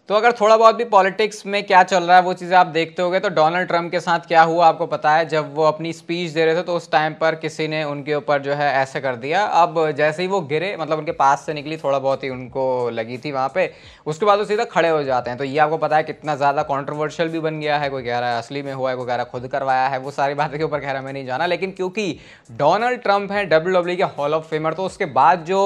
तो अगर थोड़ा बहुत भी पॉलिटिक्स में क्या चल रहा है वो चीज़ें आप देखते होगे तो डोनाल्ड ट्रंप के साथ क्या हुआ आपको पता है। जब वो अपनी स्पीच दे रहे थे तो उस टाइम पर किसी ने उनके ऊपर जो है ऐसे कर दिया। अब जैसे ही वो गिरे, मतलब उनके पास से निकली, थोड़ा बहुत ही उनको लगी थी वहाँ पे, उसके बाद वो सीधा खड़े हो जाते हैं। तो ये आपको पता है कितना ज़्यादा कॉन्ट्रोवर्शियल भी बन गया है। कोई कह रहा है असली में हुआ है, कोई कह रहा है खुद करवाया है, वो सारी बातें के ऊपर कह रहा है मैं नहीं जाना। लेकिन क्योंकि डोनाल्ड ट्रंप है WWE के हॉल ऑफ फेमर, तो उसके बाद जो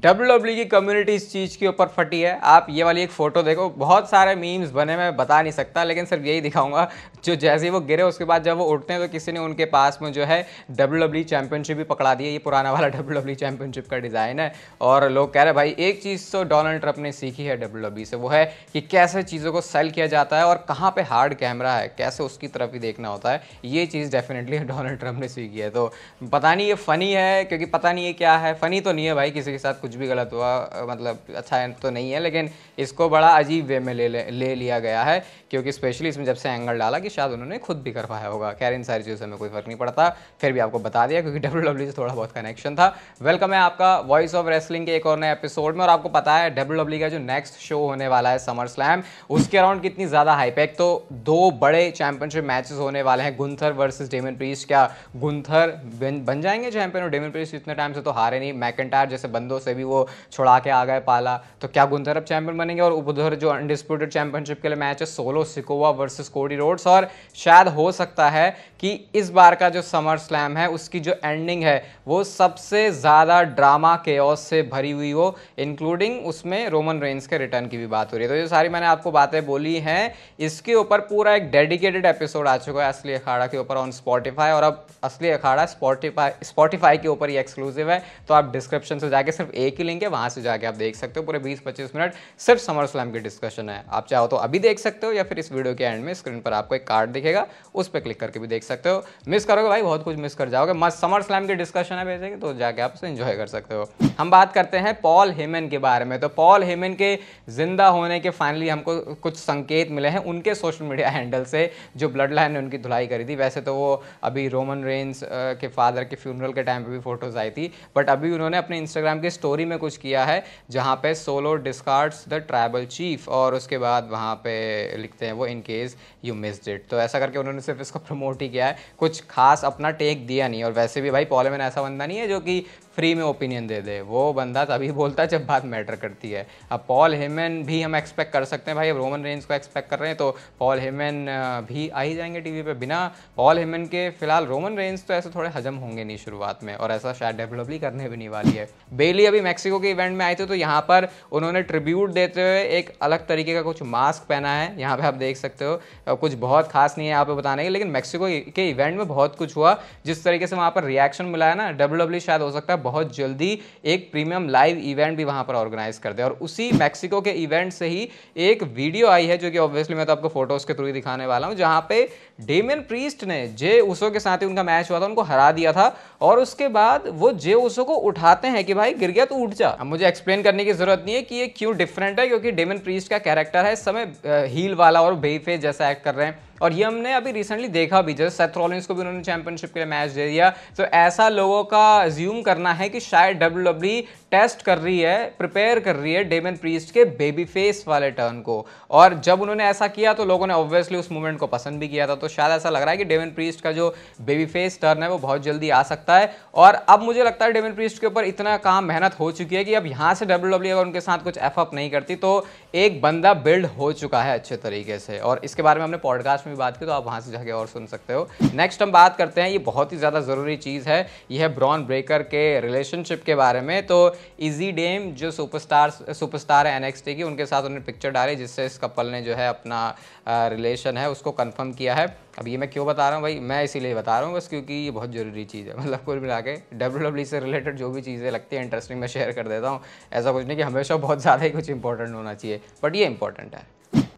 WWE की कम्युनिटी इस चीज़ के ऊपर फटी है। आप ये वाली एक फ़ोटो देखो, बहुत सारे मीम्स बने, मैं बता नहीं सकता, लेकिन सिर्फ यही दिखाऊंगा। जो जैसे ही वो गिरे उसके बाद जब वो उठते हैं तो किसी ने उनके पास में जो है WWE चैंपियनशिप भी पकड़ा दी है। ये पुराना वाला WWE चैंपियनशिप का डिज़ाइन है। और लोग कह रहे हैं भाई एक चीज़ तो डोनाल्ड ट्रंप ने सीखी है WWE से, वो है कि कैसे चीज़ों को सेल किया जाता है और कहाँ पे हार्ड कैमरा है, कैसे उसकी तरफ ही देखना होता है। ये चीज़ डेफिनेटली डोनाल्ड ट्रंप ने सीखी है। तो पता नहीं ये फ़नी है, क्योंकि पता नहीं ये क्या है। फ़नी तो नहीं है भाई, किसी के साथ कुछ भी गलत हुआ, मतलब अच्छा है तो नहीं है, लेकिन इसको बड़ा अजीब वे में ले लिया गया है। क्योंकि स्पेशली इसमें जब से एंगल डाला कि शायद उन्होंने खुद भी करवाया होगा। खैर इन सारी चीज़ों में कोई फ़र्क नहीं पड़ता, फिर भी आपको बता दिया क्योंकि WWE से थोड़ा बहुत कनेक्शन था। वेलकम है आपका वॉइस ऑफ रेसलिंग के एक और नए एपिसोड में। और आपको पता है WWE का जो नेक्स्ट शो होने वाला है समर स्लैम, उसके अराउंड कितनी ज़्यादा हाइप है। एक तो 2 बड़े चैंपियनशिप मैचेस होने वाले हैं, गुंथर वर्सेस डेमन प्रीस्ट। क्या गुंथर बन जाएंगे चैंपियन? और डेमन प्रीस्ट इतने टाइम से तो हारे नहीं, मैकेंटायर जैसे बंदों से भी वो छुड़ा के आ गए पाला। तो क्या गुंथर अब चैंपियन बनेंगे? और उधर जो अनडिस्प्यूटेड चैंपियनशिप के लिए मैच है solo Sikoa versus Cody Rhodes. और शायद हो सकता है कि इस बार का जो समर स्लैम है उसकी जो एंडिंग है वो सबसे ज़्यादा ड्रामा केओस से भरी हुई हो, इंक्लूडिंग उसमें रोमन रेंस के रिटर्न की भी बात हो रही है। तो ये सारी मैंने आपको बातें बोली हैं, इसके ऊपर पूरा एक डेडिकेटेड एपिसोड आ चुका है असली अखाड़ा के ऊपर ऑन स्पॉटिफाई। और अब असली अखाड़ा स्पॉटिफाई के ऊपर ही एक्सक्लूसिव है। तो आप डिस्क्रिप्शन से जाके, सिर्फ एक ही लिंक है, वहां से जाके आप देख सकते हो। पूरे 20-25 मिनट सिर्फ समर स्लैम की डिस्कशन है। आप चाहो तो अभी देख सकते हो या फिर इस वीडियो के एंड में स्क्रीन पर आपको एक कार्ड दिखेगा, उस पर क्लिक करके भी देख सकते हो। मिस करोगे भाई बहुत कुछ मिस कर जाओगे। मस्त समर स्लैम की डिस्कशन है बेसिकली, तो जाके आप उसे एंजॉय कर सकते हो। हम बात करते हैं पॉल हेमन के बारे में। तो पॉल हेमन के जिंदा होने के फाइनली हमको कुछ संकेत मिले हैं उनके सोशल मीडिया हैंडल से, जो ब्लड लाइन ने उनकी धुलाई करी थी। वैसे तो वो अभी रोमन रेंस के फादर के फ्यूनरल के टाइम पे भी फोटोज आई थी, बट अभी उन्होंने अपने इंस्टाग्राम की स्टोरी में कुछ किया है जहाँ पे सोलो डिस्कार्ड्स द ट्राइबल चीफ, और उसके बाद वहाँ पे लिखते हैं वो in case you missed it. तो ऐसा करके उन्होंने सिर्फ इसको प्रमोट ही किया है, कुछ खास अपना टेक दिया नहीं। और वैसे भी भाई पॉल हेमन ऐसा बंदा नहीं है जो कि फ्री में ओपिनियन दे दे, वो बंदा तभी बोलता है जब बात मैटर करती है। अब पॉल हेमन भी हम एक्सपेक्ट कर सकते हैं भाई, अब रोमन रेंस को एक्सपेक्ट कर रहे हैं तो पॉल हेमन भी आ ही जाएंगे टीवी पे। बिना पॉल हेमन के फिलहाल रोमन रेंस तो ऐसे थोड़े हजम होंगे नहीं शुरुआत में, और ऐसा शायद WWE करने भी नहीं वाली है। बेली अभी मैक्सिको के इवेंट में आए थे, तो यहाँ पर उन्होंने ट्रिब्यूट देते हुए एक अलग तरीके का कुछ मास्क पहना है, यहाँ पे आप देख सकते हो। कुछ बहुत खास नहीं है यहाँ पे बताने के, लेकिन मैक्सिको के इवेंट में बहुत कुछ हुआ। जिस तरीके से वहाँ पर रिएक्शन मिला है ना, WWE शायद हो सकता है बहुत जल्दी एक प्रीमियम लाइव इवेंट भी वहाँ पर ऑर्गेनाइज कर दे। और उसी मैक्सिको के इवेंट से ही एक वीडियो आई है, जो कि ऑब्वियसली मैं तो आपको फोटोज के थ्रू ही दिखाने वाला हूँ, जहाँ पे डेमियन प्रीस्ट ने जे उसो के साथ ही उनका मैच हुआ था, उनको हरा दिया था। और उसके बाद वो जे उसो को उठाते हैं कि भाई गिर गया तो उठ जा। अब मुझे एक्सप्लेन करने की जरूरत नहीं है कि ये क्यों डिफरेंट है, क्योंकि डेमियन प्रीस्ट का कैरेक्टर है इस समय हील वाला और बेफेस जैसा एक्ट कर रहे हैं। और ये हमने अभी रिसेंटली देखा भी, जैसे सेथ रॉलिंस को भी उन्होंने चैंपियनशिप के लिए मैच दे दिया। तो ऐसा लोगों का अज्यूम करना है कि शायद WWE टेस्ट कर रही है, प्रिपेयर कर रही है डेमियन प्रीस्ट के बेबी फेस वाले टर्न को। और जब उन्होंने ऐसा किया तो लोगों ने ऑब्वियसली उस मूवमेंट को पसंद भी किया था। तो शायद ऐसा लग रहा है कि डेमियन प्रीस्ट का जो बेबी फेस टर्न है वो बहुत जल्दी आ सकता है। और अब मुझे लगता है डेमियन प्रीस्ट के ऊपर इतना काम मेहनत हो चुकी है कि अब यहाँ से WWE अगर उनके साथ कुछ एफ अप नहीं करती तो एक बंदा बिल्ड हो चुका है अच्छे तरीके से। और इसके बारे में हमने पॉडकास्ट में भी बात की, तो आप वहां से जाके और सुन सकते हो। नेक्स्ट हम बात करते हैं, ये बहुत ही ज़्यादा ज़रूरी चीज़ है, यह है ब्रॉन ब्रेकर के रिलेशनशिप के बारे में। तो इजी डेम जो सुपरस्टार है NXT की, उनके साथ उन्होंने पिक्चर डाली जिससे इस कपल ने जो है अपना रिलेशन है उसको कंफर्म किया है। अब ये मैं क्यों बता रहा हूँ भाई, मैं इसीलिए बता रहा हूँ बस क्योंकि ये बहुत ज़रूरी चीज़ है। मतलब कुल मिला के WWE से रिलेटेड जो भी चीज़ें लगती हैं इंटरेस्टिंग मैं शेयर कर देता हूँ। ऐसा कुछ नहीं कि हमेशा बहुत ज़्यादा ही कुछ इंपॉर्टेंट होना चाहिए, बट ये इंपॉर्टेंट है।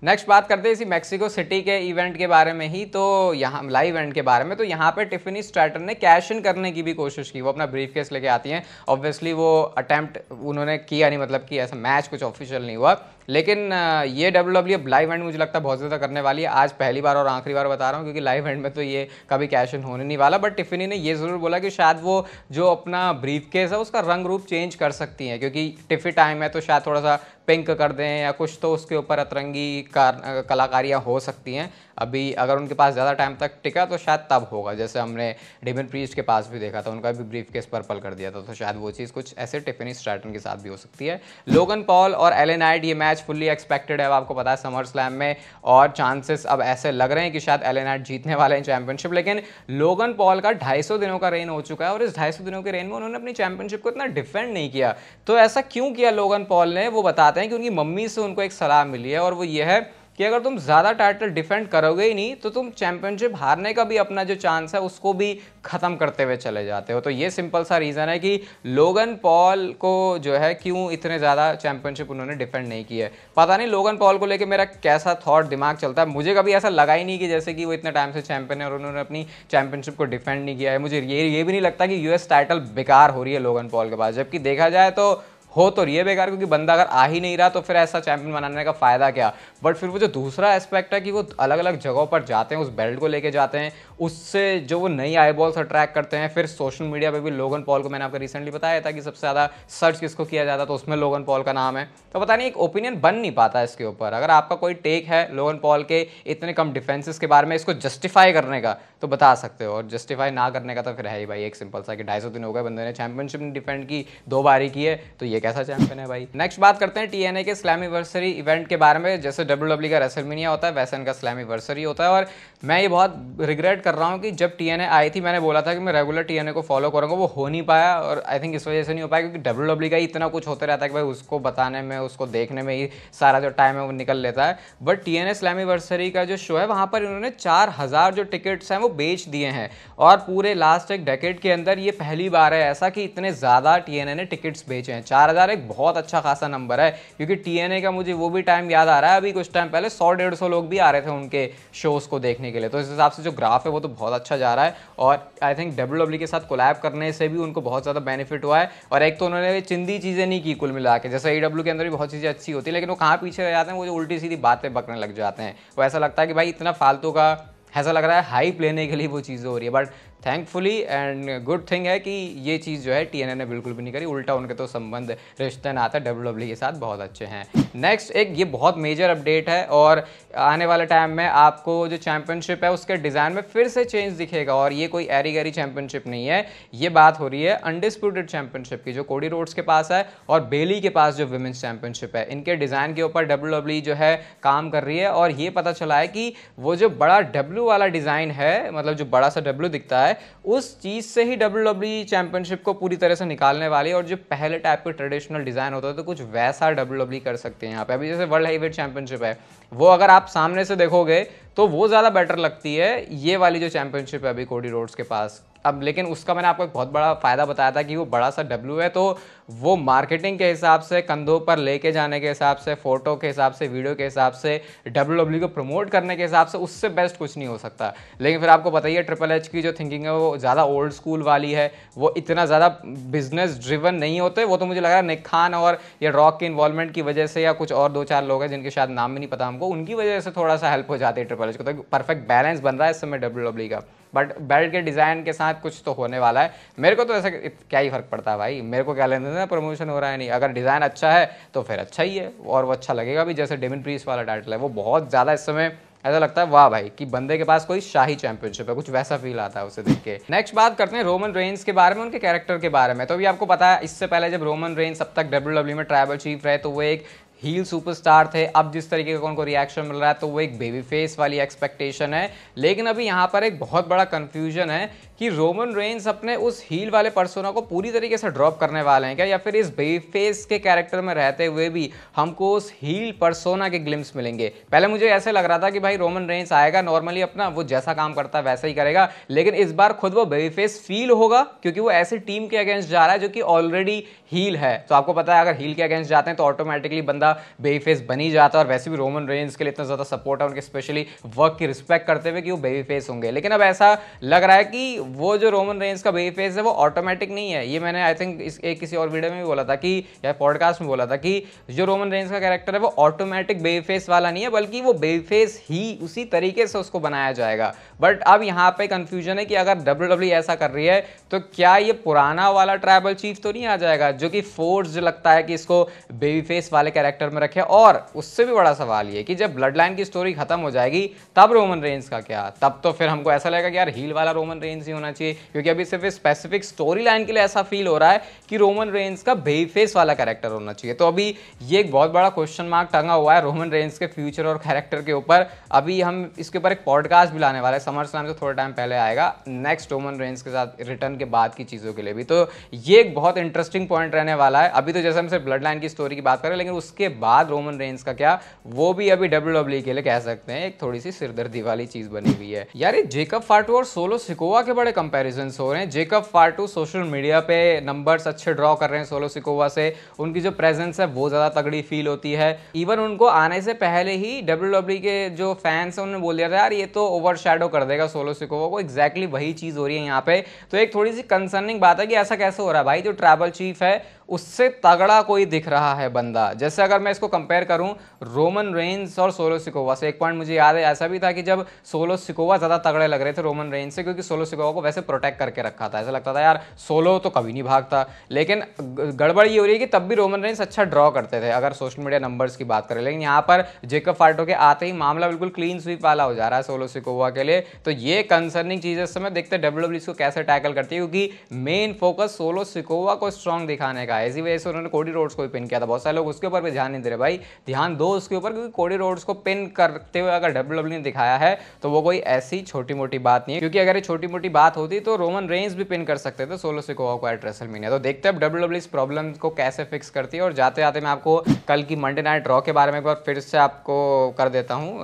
नेक्स्ट बात करते हैं इसी मैक्सिको सिटी के इवेंट के बारे में ही, तो यहाँ लाइव इवेंट के बारे में। तो यहाँ पे टिफनी स्ट्रैटन ने कैश इन करने की भी कोशिश की, वो अपना ब्रीफ केस लेके आती हैं। ऑब्वियसली वो अटेम्प्ट उन्होंने किया नहीं, मतलब कि ऐसा मैच कुछ ऑफिशियल नहीं हुआ, लेकिन ये WWE अब लाइव एंड मुझे लगता है बहुत ज़्यादा करने वाली है। आज पहली बार और आखिरी बार बता रहा हूँ, क्योंकि लाइव एंड में तो ये कभी कैश इन होने नहीं वाला। बट टिफिनी ने ये ज़रूर बोला कि शायद वो जो अपना ब्रीफ केस है उसका रंग रूप चेंज कर सकती हैं, क्योंकि टिफी टाइम है तो शायद थोड़ा सा पिंक कर दें या कुछ, तो उसके ऊपर अतरंगी कलाकारियाँ हो सकती हैं। अभी अगर उनके पास ज़्यादा टाइम तक टिका तो शायद तब होगा, जैसे हमने डेमन प्रीस्ट के पास भी देखा था, उनका भी ब्रीफ केस पर्पल कर दिया था, तो शायद वो चीज़ कुछ ऐसे टिफिनी स्ट्रैटन के साथ भी हो सकती है। लोगन पॉल और एले नाइट, ये मैच फुल्ली एक्सपेक्टेड है, आपको पता है समर स्लैम में, और चांसेस अब ऐसे लग रहे हैं कि शायद एले नाइट जीतने वाले हैं चैंपियनशिप। लेकिन लोगन पॉल का 250 दिनों का रेन हो चुका है, और इस 250 दिनों के रेन में उन्होंने अपनी चैंपियनशिप को इतना डिफेंड नहीं किया। तो ऐसा क्यों किया लोगन पॉल ने, वो बताते हैं कि उनकी मम्मी से उनको एक सलाह मिली है, और वो ये है कि अगर तुम ज़्यादा टाइटल डिफेंड करोगे ही नहीं तो तुम चैंपियनशिप हारने का भी अपना जो चांस है उसको भी ख़त्म करते हुए चले जाते हो। तो ये सिंपल सा रीज़न है कि लोगन पॉल को जो है क्यों इतने ज़्यादा चैंपियनशिप उन्होंने डिफेंड नहीं की है। पता नहीं लोगन पॉल को लेकर मेरा कैसा थॉट दिमाग चलता है, मुझे कभी ऐसा लगा ही नहीं कि जैसे कि वो इतने टाइम से चैंपियन है और उन्होंने अपनी चैंपियनशिप को डिफेंड नहीं किया है। मुझे ये भी नहीं लगता कि यूएस टाइटल बेकार हो रही है लोगन पॉल के पास, जबकि देखा जाए तो हो तो रही है बेकार, क्योंकि बंदा अगर आ ही नहीं रहा तो फिर ऐसा चैंपियन बनाने का फ़ायदा क्या। बट फिर वो जो दूसरा एस्पेक्ट है कि वो अलग अलग जगहों पर जाते हैं, उस बेल्ट को लेके जाते हैं, उससे जो वो नई आई बॉल्स अट्रैक्ट करते हैं। फिर सोशल मीडिया पे भी लोगन पॉल को मैंने आपको रिसेंटली बताया था कि सबसे ज़्यादा सर्च किसको किया जाता, तो उसमें लोगन पॉल का नाम है। तो पता नहीं एक ओपिनियन बन नहीं पाता इसके ऊपर। अगर आपका कोई टेक है लोगन पॉल के इतने कम डिफेंसेस के बारे में, इसको जस्टिफाई करने का, तो बता सकते हो, और जस्टिफाई ना करने का तो फिर है ही भाई एक सिंपल सा कि 250 दिन हो गए बंदे ने चैंपियनशिप डिफेंड की, 2 बार ही की है, तो ये कैसा चैंपियन है भाई। नेक्स्ट बात करते हैं टीएनए के स्लैमिवर्सरी इवेंट के बारे में। जैसे डब्ल्यूडब्ल्यू का रेसलमेनिया होता है वैसे इनका स्लैमिवर्सरी होता है, और मैं ये बहुत रिग्रेट कर रहा हूँ कि जब टीएनए आई थी मैंने बोला था कि मैं रेगुलर टीएनए को फॉलो करूँगा, वो हो नहीं पाया, और आई थिंक इस वजह से नहीं हो पाया क्योंकि डब्ल्यूडब्ल्यू का ही इतना कुछ होते रहता है कि भाई उसको बताने में, उसको देखने में ही सारा जो टाइम है वो निकल लेता है। बट टीएनए स्लैमिवर्सरी का जो शो है वहाँ पर इन्होंने 4000 जो टिकट्स हैं वो बेच दिए हैं, और पूरे लास्ट एक डेकेड के अंदर ये पहली बार है ऐसा कि इतने ज़्यादा टीएनए ने टिकट्स बेचे हैं। 4000 एक बहुत अच्छा खासा नंबर है, क्योंकि टीएनए का मुझे वो भी टाइम याद आ रहा है, अभी कुछ टाइम पहले 100-150 लोग भी आ रहे थे उनके शोज़ को देखने के लिए। तो इस हिसाब से जो ग्राफ है वो तो बहुत अच्छा जा रहा है, और आई थिंक डब्ल्यूडब्ल्यू के साथ कोलैब करने से भी उनको बहुत ज़्यादा बेनिफिट हुआ है। और एक तो उन्होंने चिंदी चीज़ें नहीं की कुल मिला के, जैसे AEW के अंदर भी बहुत चीज़ें अच्छी होती है, लेकिन वो कहाँ पीछे रह जाते हैं, वो जो उल्टी सीधी बातें बकने लग जाते हैं। वो ऐसा लगता है कि भाई इतना फालतू का, ऐसा लग रहा है हाइप लेने के लिए वो चीज़ें हो रही है। But thankfully and good thing है कि ये चीज़ जो है टीएनए ने बिल्कुल भी नहीं करी, उल्टा उनके तो संबंध, रिश्ते नाते डब्ल्यूडब्ल्यू के साथ बहुत अच्छे हैं। नेक्स्ट एक ये बहुत मेजर अपडेट है, और आने वाले टाइम में आपको जो चैंपियनशिप है उसके डिज़ाइन में फिर से चेंज दिखेगा, और ये कोई एरी गैरी चैंपियनशिप नहीं है। ये बात हो रही है अनडिस्प्यूटेड चैंपियनशिप की, जो कोडी रोड्स के पास है और बेली के पास जो विमेंस चैंपियनशिप है, इनके डिज़ाइन के ऊपर डब्ल्यूडब्ल्यू जो है काम कर रही है। और ये पता चला है कि वो जो बड़ा डब्ल्यू वाला डिज़ाइन है, मतलब जो बड़ा सा डब्ल्यू दिखता है, उस चीज से ही डब्ल्यूडब्ल्यू चैंपियनशिप को पूरी तरह से निकालने वाली है, और जो पहले टाइप के ट्रेडिशनल डिजाइन होता है तो कुछ वैसा डब्ल्यूडब्ल्यू कर सकते हैं यहाँ पे। अभी जैसे वर्ल्ड हेवीवेट चैंपियनशिप है, वो अगर आप सामने से देखोगे तो वो ज़्यादा बेटर लगती है ये वाली जो चैंपियनशिप है अभी कोडी रोड्स के पास। अब लेकिन उसका मैंने आपको एक बहुत बड़ा फ़ायदा बताया था कि वो बड़ा सा डब्ल्यू है, तो वो मार्केटिंग के हिसाब से, कंधों पर लेके जाने के हिसाब से, फोटो के हिसाब से, वीडियो के हिसाब से, डब्ल्यूडब्ल्यू को प्रमोट करने के हिसाब से उससे बेस्ट कुछ नहीं हो सकता। लेकिन फिर आपको बताइए ट्रिपल एच की जो थिंकिंग है वो ज़्यादा ओल्ड स्कूल वाली है, वो इतना ज़्यादा बिजनेस ड्रिवन नहीं होते। वो तो मुझे लग रहा है निक खान और ये रॉक के इन्वॉल्वमेंट की वजह से, या कुछ और 2-4 लोग हैं जिनके शायद नाम भी नहीं पता हमको, उनकी वजह से थोड़ा सा हेल्प हो जाती है ट्रिपल एच को। तो परफेक्ट बैलेंस बन रहा है इस समय डब्ल्यूडब्ल्यू का। बट बेल्ट के डिज़ाइन के साथ कुछ तो होने वाला है। मेरे को तो ऐसा क्या ही फर्क पड़ता है भाई, मेरे को क्या लेने देना प्रमोशन हो रहा है नहीं, अगर डिज़ाइन अच्छा है तो फिर अच्छा ही है, और वो अच्छा लगेगा भी। जैसे डेमिन प्रीस्ट वाला टाइटल है, वो बहुत ज़्यादा इस समय ऐसा लगता है वाह भाई कि बंदे के पास कोई शाही चैंपियनशिप है, कुछ वैसा फील आता है उसे देख के। नेक्स्ट बात करते हैं रोमन रेंस के बारे में, उनके कैरेक्टर के बारे में। तो अभी आपको पता है इससे पहले जब रोमन रेंस अब तक डब्ल्यूडब्ल्यू में ट्राइबल चीफ रहे तो वो एक हील सुपरस्टार थे। अब जिस तरीके का उनको रिएक्शन मिल रहा है तो वो एक बेबी फेस वाली एक्सपेक्टेशन है। लेकिन अभी यहाँ पर एक बहुत बड़ा कंफ्यूजन है कि रोमन रेंस अपने उस हील वाले पर्सोना को पूरी तरीके से ड्रॉप करने वाले हैं क्या, या फिर इस बेबी फेस के कैरेक्टर में रहते हुए भी हमको उस हील पर्सोना के ग्लिम्स मिलेंगे। पहले मुझे ऐसे लग रहा था कि भाई रोमन रेंस आएगा नॉर्मली अपना वो जैसा काम करता है वैसा ही करेगा, लेकिन इस बार खुद वो बेबी फेस फील होगा, क्योंकि वो ऐसी टीम के अगेंस्ट जा रहा है जो कि ऑलरेडी हील है। तो आपको पता है अगर हील के अगेंस्ट जाते हैं तो ऑटोमेटिकली बंदा बेबी फेस बनी जाता है, और वैसे भी रोमन रेंस के लिए इतना ज़्यादा सपोर्ट है उनके, स्पेशली वर्क की रिस्पेक्ट करते हुए कि वो बेबी फेस होंगे। लेकिन अब ऐसा लग रहा है कि वो जो रोमन रेंज का बेबी फेस है वो ऑटोमेटिक नहीं है। ये मैंने आई थिंक एक किसी और वीडियो में भी बोला था कि, या पॉडकास्ट में बोला था कि जो रोमन रेंज का कैरेक्टर है वो ऑटोमेटिक बेबी फेस वाला नहीं है, बल्कि वो बेबी फेस ही उसी तरीके से उसको बनाया जाएगा। बट अब यहाँ पे कंफ्यूजन है कि अगर WWE ऐसा कर रही है तो क्या ये पुराना वाला ट्राइबल चीफ तो नहीं आ जाएगा, जो कि फोर्स लगता है कि इसको बेबी फेस वाले कैरेक्टर में रखे। और उससे भी बड़ा सवाल ये कि जब ब्लड लाइन की स्टोरी खत्म हो जाएगी तब रोमन रेंज का क्या? तब तो फिर हमको ऐसा लगेगा कि यार हील वाला रोमन रेंज ही होना चाहिए, क्योंकि अभी सिर्फ स्पेसिफिक स्टोरी लाइन के लिए ऐसा फील हो रहा है कि रोमन रेंज का बेबी फेस वाला कैरेक्टर होना चाहिए। तो अभी ये एक बहुत बड़ा क्वेश्चन मार्क टंगा हुआ है रोमन रेंज के फ्यूचर और कैरेक्टर के ऊपर। अभी हम इसके ऊपर एक पॉडकास्ट भी लाने वाले हैं, समर स्लैम से थोड़ा टाइम पहले आएगा, नेक्स्ट रोमन रेंज के साथ रिटर्न के बाद की चीजों के लिए भी। तो ये एक बहुत इंटरेस्टिंग पॉइंट रहने वाला है। अभी तो जैसे हम सिर्फ ब्लड लाइन की स्टोरी की बात करें, लेकिन उसके बाद रोमन रेंज का क्या, वो भी अभी WWE के लिए कह सकते हैं एक थोड़ी सी सिरदर्दी वाली चीज बनी हुई है। यार ये जेकब फाटू और सोलो सिकोवा के बड़े कंपैरिजंस हो रहे हैं। जेकब फाटू सोशल मीडिया पे नंबर्स अच्छे ड्रॉ कर रहे हैं सोलो सिकोवा से, उनकी जो प्रेजेंस है वो ज्यादा तगड़ी फील होती है। इवन उनको आने से पहले ही WWE के जो फैंस हैं उन्होंने बोल दिया था यार ये तो ओवरशैडो कर देगा सोलो सिकोवा को। एग्जैक्टली वही चीज हो रही है यहाँ पे। तो एक थोड़ी सी कंसर्निंग बात है कि ऐसा कैसे हो रहा है भाई, जो ट्राइबल चीफ है उससे तगड़ा कोई दिख रहा है बंदा। जैसे अगर मैं इसको कंपेयर करूं रोमन रेंज और सोलो सिकोवा से, एक पॉइंट मुझे याद है ऐसा भी था कि जब सोलो सिकोवा ज्यादा तगड़े लग रहे थे रोमन रेंज से, क्योंकि सोलो सिकोवा को वैसे प्रोटेक्ट करके रखा था, ऐसा लगता था यार सोलो तो कभी नहीं भागता। लेकिन गड़बड़ ये हो रही है कि तब भी रोमन रेंज अच्छा ड्रॉ करते थे अगर सोशल मीडिया नंबर्स की बात करें, लेकिन यहाँ पर जेकब फाटो के आते ही मामला बिल्कुल क्लीन स्वीप वाला हो जा रहा है सोलो सिकोवा के लिए। तो ये कंसर्निंग चीज इस समय देखते हैं WWE इसको कैसे टैकल करती है, क्योंकि मेन फोकस सोलो सिकोवा को स्ट्रॉन्ग दिखाने का है। इसी वजह से उन्होंने कोडी रोड्स को भी पिन किया था। बहुत सारे लोग उसके ऊपर भी ध्यान नहीं दे रहे, भाई ध्यान दो उसके ऊपर, क्योंकि कोडी रोड्स को पिन करते हुए अगर WWE ने दिखाया है तो वो कोई ऐसी छोटी मोटी बात नहीं है, क्योंकि अगर ये छोटी मोटी बात होती तो रोमन रेंज भी पिन कर सकते थे सोलो सिकोवा को एट रेसलमेनिया। तो देखते हैं अब WWE इस प्रॉब्लम को कैसे फिक्स करती है। और जाते जाते मैं आपको कल की मंडे नाइट रॉ के बारे में एक बार फिर से आपको कर देता हूँ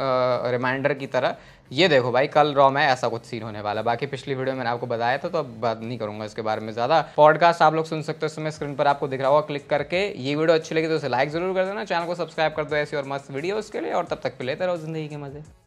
रिमाइंडर की तरह। ये देखो भाई कल रॉ में ऐसा कुछ सीन होने वाला है। बाकी पिछली वीडियो में मैंने आपको बताया था तो अब बात नहीं करूंगा इसके बारे में ज्यादा। पॉडकास्ट आप लोग सुन सकते हो, इस समय स्क्रीन पर आपको दिख रहा होगा, क्लिक करके। ये वीडियो अच्छी लगी तो उसे लाइक जरूर कर देना, चैनल को सब्सक्राइब कर दो ऐसी और मस्त वीडियोस के लिए। और तब तक के लेते रहो जिंदगी के मजे।